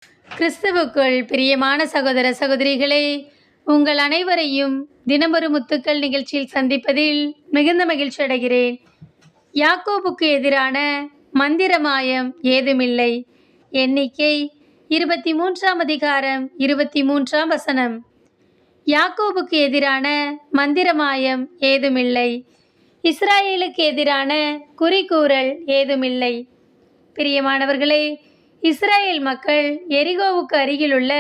கிறிஸ்துவுக்குள் பிரியமான சகோதர சகோதரிகளே, உங்கள் அனைவரையும் தினமொரு முத்துக்கள் நிகழ்ச்சியில் சந்திப்பதில் மிகுந்த மகிழ்ச்சி அடைகிறேன். யாக்கோபுக்கு எதிரான மந்திரமாயம் ஏதுமில்லை. எண்ணிக்கை 23ஆம் அதிகாரம் 23ஆம் வசனம். யாக்கோபுக்கு எதிரான மந்திரமாயம் ஏதுமில்லை. இஸ்ராயேலுக்கு எதிரான குறிக்கூறல் ஏதுமில்லை. பிரியமானவர்களே, இஸ்ராயேல் மக்கள் எரிகோவுக்கு அருகிலுள்ள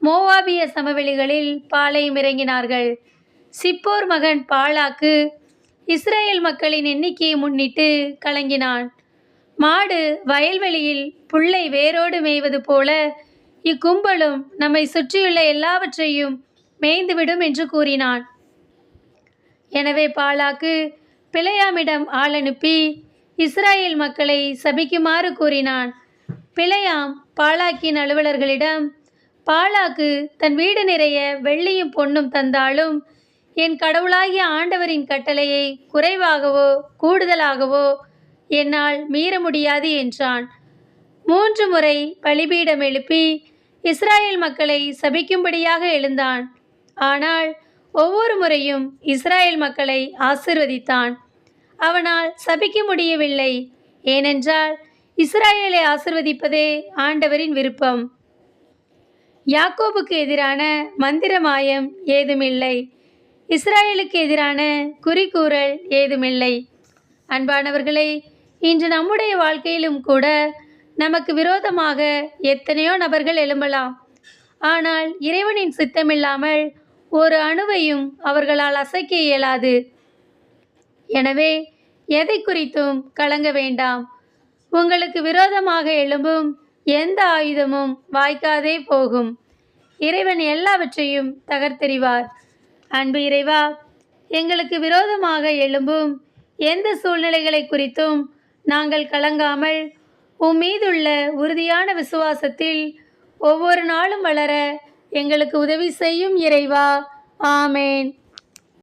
மோவாபிய சமவெளிகளில் பாளையம் இறங்கினார்கள். சிப்போர் மகன் பாலாக்கு இஸ்ராயேல் மக்களின் எண்ணிக்கையை முன்னிட்டு கலங்கினான். மாடு வயல்வெளியில் புல்லை வேரோடு மேய்வது போல இக்கும்பலும் நம்மை சுற்றியுள்ள எல்லாவற்றையும் மேய்ந்துவிடும் என்று கூறினான். எனவே பாலாக்கு பிலேயாமிடம் ஆள் அனுப்பி இஸ்ராயேல் மக்களை சபிக்குமாறு கூறினான். பிலேயாம் பாலாக்கின் அலுவலர்களிடம், பாலாக்கு தன் வீடு நிறைய வெள்ளியும் பொன்னும் தந்தாலும் என் கடவுளாகிய ஆண்டவரின் கட்டளையை குறைவாகவோ கூடுதலாகவோ என்னால் மீற முடியாது என்றான். 3 முறை பலிபீடம் எழுப்பி இஸ்ராயேல் மக்களை சபிக்கும்படியாக எழுந்தான். ஆனால் ஒவ்வொரு முறையும் இஸ்ராயேல் மக்களை ஆசீர்வதித்தான். அவனால் சபிக்க முடியவில்லை. ஏனென்றால் இஸ்ராயேலை ஆசீர்வதிப்பதே ஆண்டவரின் விருப்பம். யாக்கோபுக்கு எதிரான மந்திரமாயம் ஏதுமில்லை. இஸ்ராயேலுக்கு எதிரான குறிக்கூறல் ஏதுமில்லை. அன்பானவர்களே, இன்று நம்முடைய வாழ்க்கையிலும் கூட நமக்கு விரோதமாக எத்தனையோ நபர்கள் எழும்பலாம். ஆனால் இறைவனின் சித்தமில்லாமல் ஒரு அணுவையும் அவர்களால் அசைக்க இயலாது. எனவே எதை குறித்தும் கலங்க வேண்டாம். உங்களுக்கு விரோதமாக எழும்பும் எந்த ஆயுதமும் வாய்க்காதே போகும். இறைவன் எல்லாவற்றையும் தகர்த்தெறிவார். அன்பு இறைவா, எங்களுக்கு விரோதமாக எழும்பும் எந்த சூழ்நிலைகளை குறித்தும் நாங்கள் கலங்காமல் உம்மீதுள்ள உறுதியான விசுவாசத்தில் ஒவ்வொரு நாளும் வளர எங்களுக்கு உதவி செய்யும் இறைவா. ஆமேன்.